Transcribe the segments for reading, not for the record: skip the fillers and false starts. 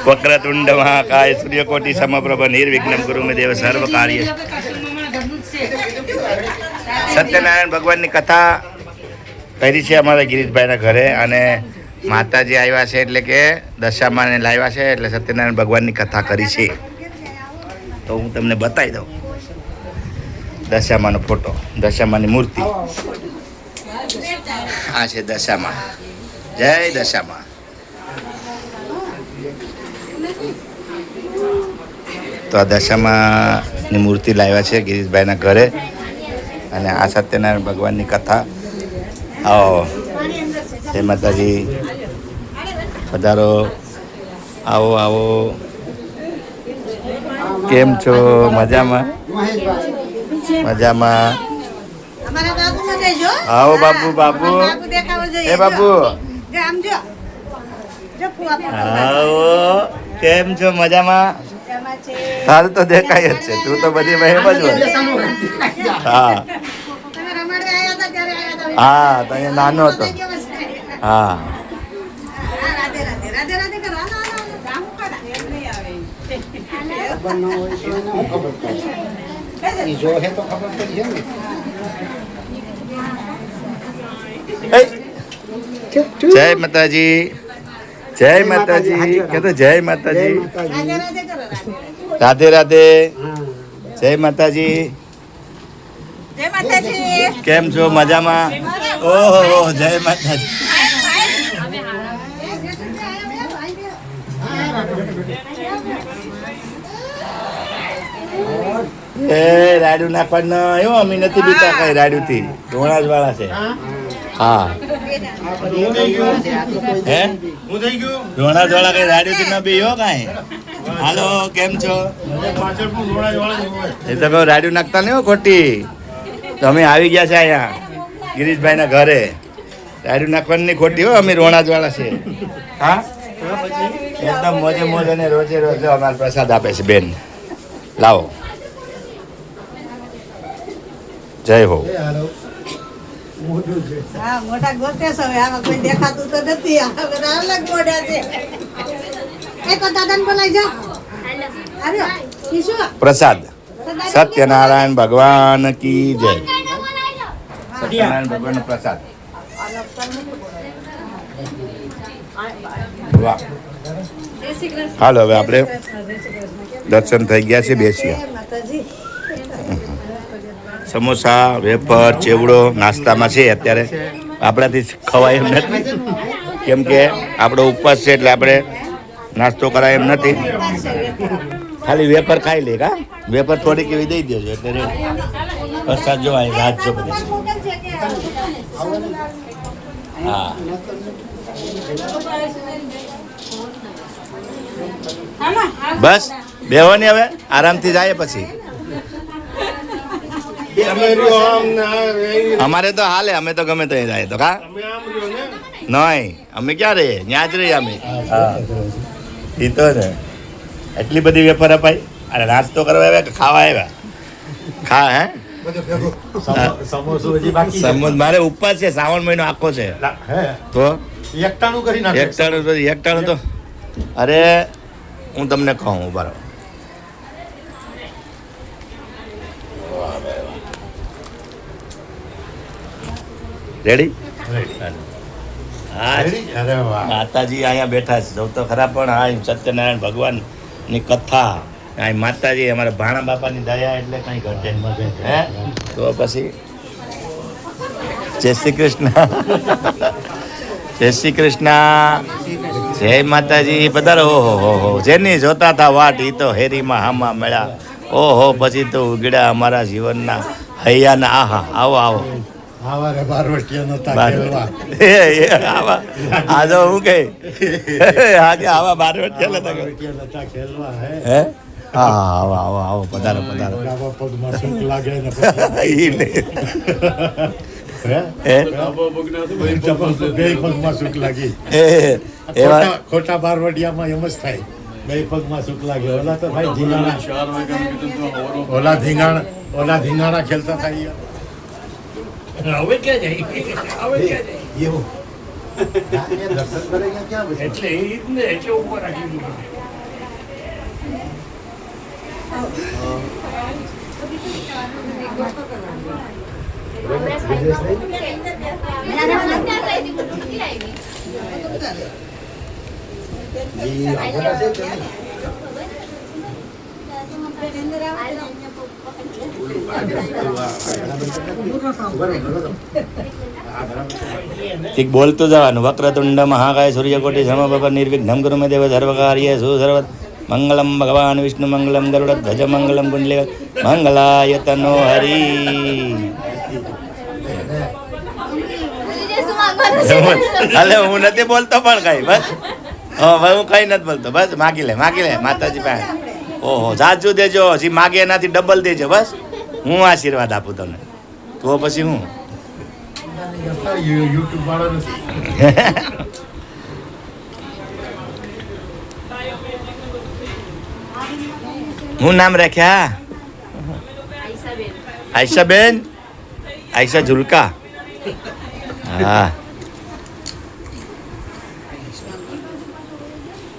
વક્રતુંડ મહાકાય સૂર્યકોટી સમપ્રભ નિર્વિઘ્નમ ગુરુમે દેવ સર્વ કાર્ય. સત્યનારાયણ ભગવાનની કથા કરી છે અમારા ગિરીશભાઈના ઘરે, અને માતાજી આવ્યા છે એટલે કે દશામાને લાવ્યા છે એટલે સત્યનારાયણ ભગવાનની કથા કરી છે. તો હું તમને બતાવી દઉં દશામાનો ફોટો, દશામાની મૂર્તિ. આ છે દશામા. જય દશામા. તો આ દશામાની મૂર્તિ લાવ્યા છે ગિરીશભાઈના ઘરે, અને આ સત્યનારાયણ ભગવાનની કથા. આવો જય માતાજી, પધારો, આવો આવો. કેમ છો? મજામાં? મજામાં. આવો બાપુ, બાપુ એ બાપુ આવો. કેમ છો? મજામાં? તારું તો દેખાય જ છે, તું તો બધી બહેમ જ હોય. હા હા, તો અહીંયા નાનો હતો. હા જય માતાજી, જય માતાજી. કે તો જય માતાજી, રાધે રાધે, જય માતાજી. કેમ છો? મજામાં? ઓહો, જય માતાજી. એ રાડુ નાખવાનો એવું અમે નથી બીતા કઈ રાડુ થી, ધોણા જ વાળા છે. હા હે ધોણા જ વાળા કઈ રાડુ થી ન બી હો કઈ. હાલો, કેમ છો? એ તો કહું રાડુ નાખતા નહીં હો ખોટી. તો અમે આવી ગયા છે અહીંયા ગિરીશભાઈના ઘરે. રાડુ નાખવાની ખોટી હો, અમે રોણા જ વાળા છે. હા એકદમ મોજે મોજ, અને રોજે રોજ અમારે પ્રસાદ આપે છે બેન. લાવો, જય હો. પ્રસાદ સત્યનારાયણ ભગવાન કી જય. સત્યનારાયણ ભગવાન નો પ્રસાદ. વાહ. હાલો, હવે આપણે દર્શન થઈ ગયા છે, બેસીએ. સમોસા, વેફર, ચેવડો નાસ્તામાં છે. અત્યારે આપણાથી ખવાય એમ નથી, કેમ કે આપણો ઉપવાસ છે એટલે આપણે નાસ્તો કરાય એમ નથી. ખાલી વેફર ખાઈ લે. કા વેફર થોડીક એવી દઈ દેજો એટલે રેડી. પ્રસાદ જો અહીં રાત જો બધી. હા બસ બેહવાની, હવે આરામથી જાય. પછી અમારે તો હાલે, અમે તો ગમે ત્યાં જાય તો. કા નહીં, અમે ક્યાં રહીએ? ત્યાં જ રહીએ અમે. હા એ તો ને, એટલી બધી વેફર અપાય. અને નાસ્તો કરવા આવ્યા કે ખાવા આવ્યા? ખા હે સમોસ. મારે ઉપવાસ છે, શ્રાવણ મહિનો આખો છે. તો એકટાણું તો અરે હું તમને કહું બરાબર. રેડી? માતાજી અહીંયા બેઠા છે, સૌ તો ખરા. પણ હા, સત્યનારાયણ ભગવાનની કથા, અહીં માતાજી અમારા ભાણા બાપાની દયા એટલે કઈ ઘટે હે. તો પછી જય શ્રી કૃષ્ણ, જય શ્રી કૃષ્ણ, જય માતાજી. પધારો. ઓહો, જેની જોતા હતા વાટ ઈ તો હેરીમાં હામાં મળ્યા. ઓહો, પછી તો ઉગડ્યા અમારા જીવનના હૈયાના. આહા, આવો આવો. આજો હું કે આવા બારવટિયા હે. હા આવો આવો આવો, પધારો પધારો. ખોટા બારવટિયામાં એમ જ થાય, બે પગમાં સુખ લાગે. ઓલા તો ભાઈ ધીંગાણા, ઓલા ધીંગાણા ખેલતા થાય. હવે ક્યાં જાય? હવે ક્યાં જાય? એવું દર્શન કરે ક્યાં પછી એટલે એ જ ને એટલે ઉપર રાખી દીધું. એક બોલતું જવાનું વક્રતુંડ મહાકાય સૂર્યકોટી સમપ્રભ નિર્વિઘ્નમ ગુરુ મે દેવ સર્વકાર્ય સુસર્વત મંગલમ ભગવાન વિષ્ણુ મંગલમ ગરુડ ધ્વજ મંગલમ કુંડલી મંગલાય તનો હરી. અલે હું નથી બોલતો પણ કઈ બસ હવે હું કઈ નથી બોલતો બસ માગી લે માતાજી પાસે. ઓહો જાજુ દેજો હજી માગે એનાથી ડબલ દેજો બસ હું આશીર્વાદ આપું તમને તો પછી હું યુટ્યુબ વાળો નથી. હું નામ રાખ્યા આયશાબેન આયશા ઝુલકા. હા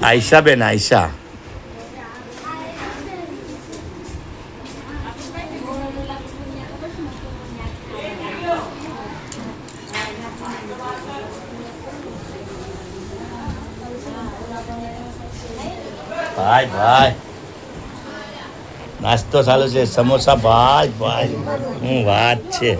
આયશાબેન આયશા. ભાઈ નાસ્તો ચાલુ છે સમોસા ભાઈ હું વાત છે.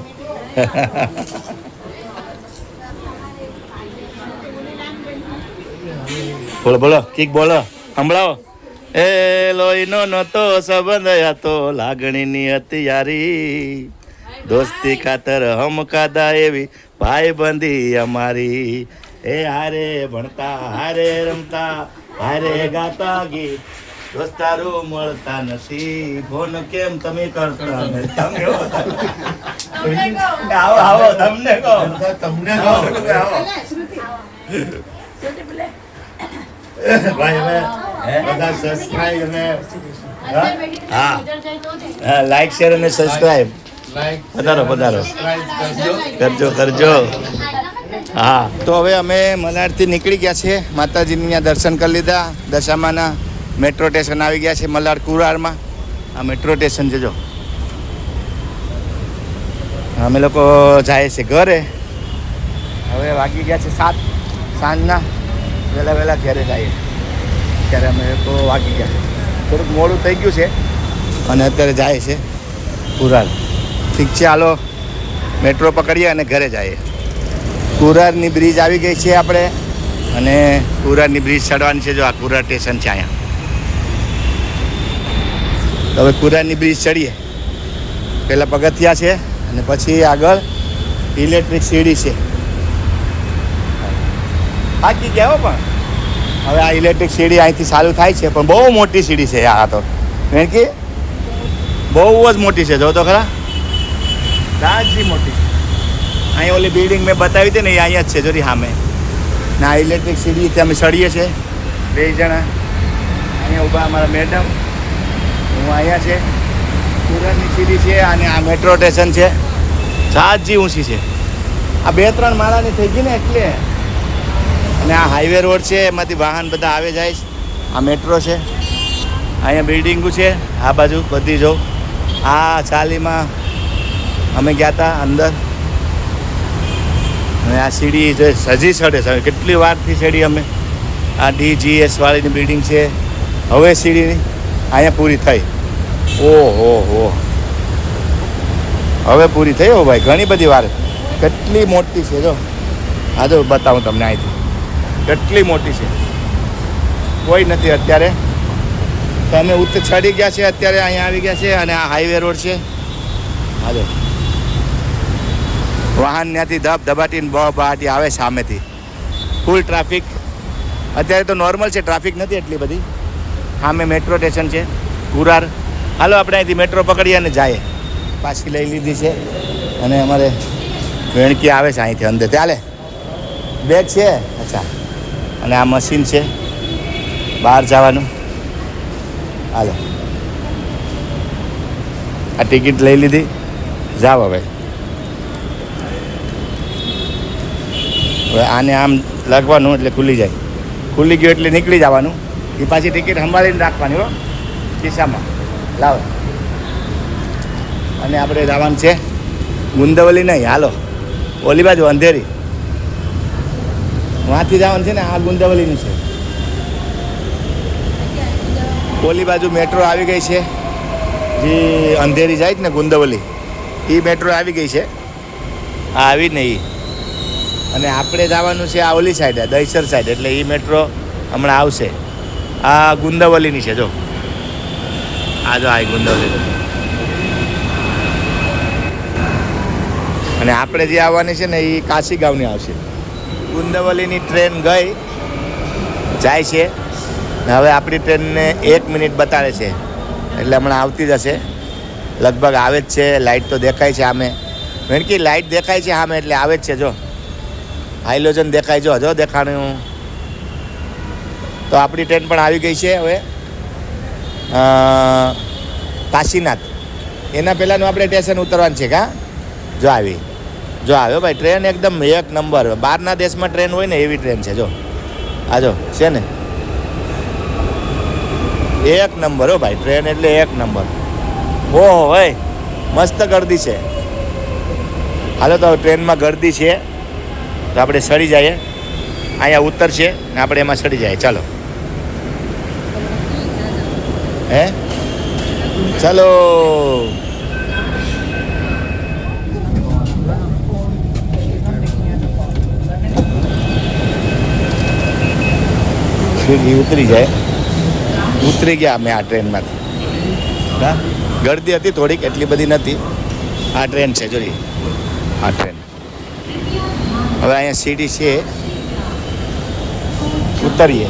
બોલો કીક બોલો સંભળાવો. એ લોહીનો નતો સંબંધ હતો લાગણીની હતી યારી દોસ્તી ખાતર હમ કાદા એવી ભાઈ બંધી અમારી. એ હારે ભણતા હારે રમતા હારે ગાતા ગીત દોસ્તારો મળતા નથી ફોન કેમ તમે કરતા નથી? તમે આવો તમને કહો આવો. ભાઈ હવે બધા સબસ્ક્રાઇબ અને હા લાઈક શેર અને સબસ્ક્રાઇબ લાઈક પધારો સબસ્ક્રાઇબ કરજો. હા તો હવે અમે મલાડથી નીકળી ગયા છે માતાજીની ત્યાં દર્શન કરી લીધા. દશામાના મેટ્રો સ્ટેશન આવી ગયા છે મલાડ કુરારમાં. આ મેટ્રો સ્ટેશન છે જો. અમે લોકો જાય છે ઘરે. હવે વાગી ગયા છે 7 સાંજના. વહેલા ઘરે જઈએ ત્યારે અમે લોકો વાગી ગયા. થોડુંક મોડું થઈ ગયું છે અને અત્યારે જાય છે કુરાર. ઠીક છે હાલો મેટ્રો પકડીએ અને ઘરે જઈએ. કુરારની બ્રિજ આવી ગઈ છે આપણે અને કુરારની બ્રિજ ચડવાની છે. જો આ કુરાર સ્ટેશન છે અહીંયા. તો હવે કુરારની બ્રિજ ચડીએ. પહેલાં પગથિયા છે અને પછી આગળ ઇલેક્ટ્રિક સીડી છે. થાકી ગયા હો પણ હવે આ ઇલેક્ટ્રિક સીડી અહીંથી ચાલુ થાય છે પણ બહુ મોટી સીડી છે આ તો કે બહુ જ મોટી છે. જો તો ખરા દાજી મોટી. અહીં ઓલી બિલ્ડિંગ મેં બતાવી હતી ને એ અહીંયા જ છે જોરી સામે. ને આ ઇલેક્ટ્રિક સીડી અમે ચડીએ છીએ 2 જણા. અહીંયા ઊભા અમારા મેડમ હું અહીંયા છે. કુરારની સીડી છે અને આ મેટ્રો સ્ટેશન છે. જાજી ઊંચી છે. આ 2-3 માળાની થઈ ગઈ ને એટલે. અને આ હાઈવે રોડ છે એમાંથી વાહન બધા આવે જાય છે. આ મેટ્રો છે. અહીંયા બિલ્ડિંગો છે આ બાજુ બધી જો. આ ચાલીમાં અમે ગયા હતા અંદર અને આ સીડી જે સજી ચડે છે કેટલી વારથી સીડી અમે. આ DGS વાળીની બિલ્ડિંગ છે. હવે સીડીની અહીંયા પૂરી થઈ. ઓહો હવે પૂરી થઈ હો ભાઈ. ઘણી બધી વાર કેટલી મોટી છે જો. હા જો બતાવું તમને અહીંથી કેટલી મોટી છે. કોઈ નથી અત્યારે. તો અમે ચડી ગયા છે અત્યારે અહીંયા આવી ગયા છે અને આ હાઈવે રોડ છે. હા જો વાહન ત્યાંથી ધબાટીને બહાટી આવે સામેથી. ફૂલ ટ્રાફિક અત્યારે તો નોર્મલ છે. ટ્રાફિક નથી એટલી બધી. સામે મેટ્રો સ્ટેશન છે કુરાર. હાલો આપણે અહીંથી મેટ્રો પકડીએ અને જઈએ. પાછી લઈ લીધી છે અને અમારે વેણકી આવે છે અહીંથી અંદર. ચાલે બેગ છે અચ્છા. અને આ મશીન છે બહાર જવાનું. હાલો આ ટિકિટ લઈ લીધી. જાઓ હવે હવે આને આમ લાગવાનું એટલે ખુલ્લી જાય. ખુલ્લી ગયું એટલે નીકળી જવાનું. એ પાછી ટિકિટ સંભાળીને રાખવાની હો ખિસ્સામાં. લાવો. અને આપણે જવાનું છે ગુંદવલી નહીં, હાલો ઓલી બાજુ અંધેરી. વાંથી જવાનું છે ને, આ ગુંદવલીનું છે. ઓલી બાજુ મેટ્રો આવી ગઈ છે, જે અંધેરી જાય છે ને ગુંદવલી, એ મેટ્રો આવી ગઈ છે. આ આવી ને એ. અને આપણે જવાનું છે આ ઓલી સાઈડ, દહીસર સાઈડ, એટલે એ મેટ્રો હમણાં આવશે. આ ગુંદવલીની છે જો, આ જો આ ગુંદવલી. અને આપણે જે આવવાની છે ને એ કાશીગાંવની આવશે. ગુંદવલીની ટ્રેન ગઈ જાય છે ને હવે આપણી ટ્રેનને 1 મિનિટ બતાડે છે, એટલે હમણાં આવતી જ હશે. લગભગ આવે જ છે. લાઇટ તો દેખાય છે સામે, વેણકી લાઇટ દેખાય છે સામે, એટલે આવે જ છે. જો હાઇલોજન દેખાય, જો હજો દેખાણું. તો આપણી ટ્રેન પણ આવી ગઈ છે હવે કાશીનાથ. એના પહેલાંનું આપણે સ્ટેશન ઉતરવાનું છે કા. જો આવી, જો આવ્યો ભાઈ ટ્રેન એકદમ 1 નંબર. બહારના દેશમાં ટ્રેન હોય ને એવી ટ્રેન છે. જો આ જો છે ને 1 નંબર હો ભાઈ ટ્રેન, એટલે 1 નંબર. ઓહો ભાઈ મસ્ત ગર્દી છે. હાલો તો ટ્રેનમાં ગર્દી છે તો આપણે સડી જઈએ. અહીંયા ઉતરશે ને આપણે એમાં સડી જાય. ચાલો હે ચાલો. સીધી ઉતરી જાય. ઉતરી ગયા અમે આ ટ્રેનમાંથી. હા ગળદી હતી થોડીક, એટલી બધી નથી. આ ટ્રેન છે જોઈ, આ ટ્રેન. હવે અહીંયા સીડી છે, ઉતરીએ.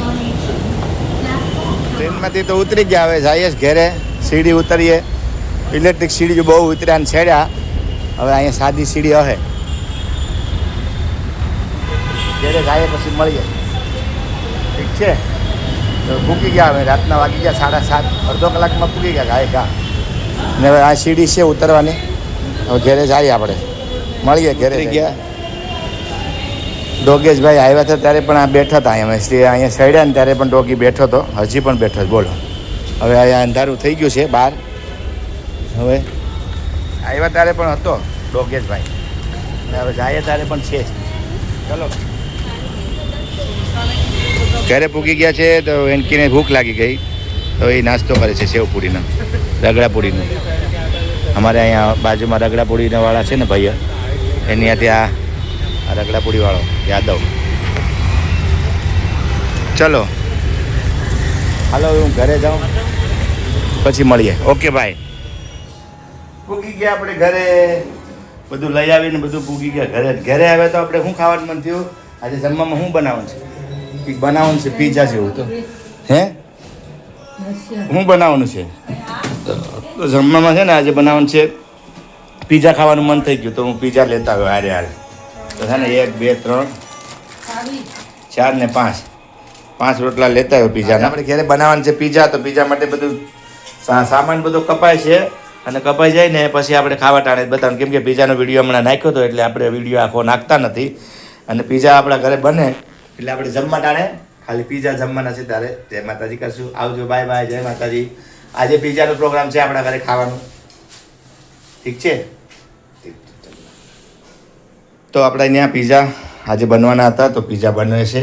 ટ્રેનમાંથી તો ઉતરી ગયા, હવે જઈએ ઘેરે. સીડી ઉતરીએ. ઇલેક્ટ્રિક સીડી બહુ ઉતર્યા ને છેડ્યા. હવે અહીંયા સાદી સીડી હશે. ઘેરે જઈએ પછી મળીએ. ઠીક છે. તો પૂકી ગયા હવે, રાતના વાગી ગયા 7:30. અડધો કલાકમાં પૂકી ગયા ગાય ગા. ને હવે આ સીડી છે ઉતરવાની. હવે ઘેરે જઈએ આપણે, મળીએ ઘેરે. ગયા ડોગેશભાઈ આવ્યા હતા ત્યારે પણ આ બેઠા હતા અહીંયા. અહીંયા સડ્યા ને ત્યારે પણ ડોગી બેઠો હતો, હજી પણ બેઠો. બોલો હવે અહીંયા અંધારું થઈ ગયું છે બહાર. હવે આવ્યા ત્યારે પણ હતો ડોગેશભાઈ, અને હવે જાય ત્યારે પણ છે. ચલો ઘરે પૂકી ગયા છે. તો વેનકીને ભૂખ લાગી ગઈ, તો એ નાસ્તો કરે છે સેવપુરીનો, રગડાપુરીનો. અમારે અહીંયા બાજુમાં રગડાપુરીના વાળા છે ને ભાઈ, એની ત્યાં આ રગડાપુરીવાળો યાદવ. ચલો હાલો હું ઘરે જાઉં, પછી મળીએ. ઓકે ભાઈ. પૂગી ગયા આપણે ઘરે, બધું લઈ આવીને બધું પૂગી ગયા ઘરે. ઘરે આવ્યા તો આપણે શું ખાવાનું મન થયું? આજે જમવામાં શું બનાવવાનું છે? કંઈક બનાવવાનું છે પીઝા જેવું. તો હે શું બનાવવાનું છે? તો જમવામાં છે ને આજે બનાવવાનું છે પીઝા. ખાવાનું મન થઈ ગયું તો હું પીઝા લેતા આવ્યો હારે હારે. તો છે ને 1 2 3 4 ને 5 રોટલા લેતા આવ્યો પીઝાના. આપણે ઘરે બનાવવાનું છે પીઝા. તો પીઝા માટે બધું સામાન બધો કપાય છે, અને કપાઈ જાય ને પછી આપણે ખાવા ટાણે બતાવવાનું. કેમ કે પીઝાનો વિડીયો હમણાં નાખ્યો હતો, એટલે આપણે વિડીયો આખો નાખતા નથી. અને પીઝા આપણા ઘરે બને એટલે આપણે જમવા ટાણે ખાલી પીઝા જમવાના છે. ત્યારે જય માતાજી કરશું. આવજો, બાય બાય, જય માતાજી. આજે પીઝાનો પ્રોગ્રામ છે આપણા ઘરે ખાવાનું. ઠીક છે. તો આપણે અહીંયા પીઝા આજે બનવાના હતા, તો પીઝા બને છે.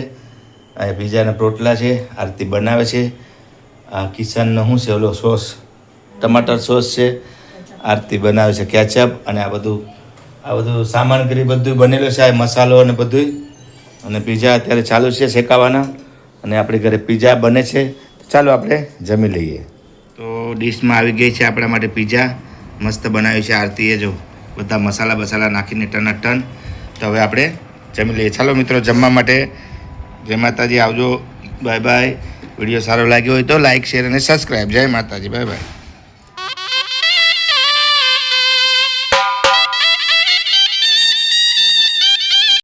આ પીઝાના રોટલા છે, આરતી બનાવે છે. આ કિચનનો શું છે ઓલો સોસ, ટમાટર સોસ છે. આરતી બનાવે છે કેચઅપ. અને આ બધું સામગ્રી બધું બનેલું છે, આ મસાલો અને બધું. અને પીઝા અત્યારે ચાલુ છે શેકાવાના. અને આપણી ઘરે પીઝા બને છે. ચાલો આપણે જમી લઈએ. તો ડીશમાં આવી ગઈ છે આપણા માટે પીઝા. મસ્ત બનાવ્યું છે આરતીએ, જો બધા મસાલા નાખીને ટનાટન. તો હવે આપણે જમી લઈએ. ચાલો મિત્રો જમવા માટે. જય માતાજી, આવજો, બાય બાય. વિડીયો સારો લાગ્યો હોય તો લાઇક, શેર અને સબસ્ક્રાઈબ. જય માતાજી, બાય બાય.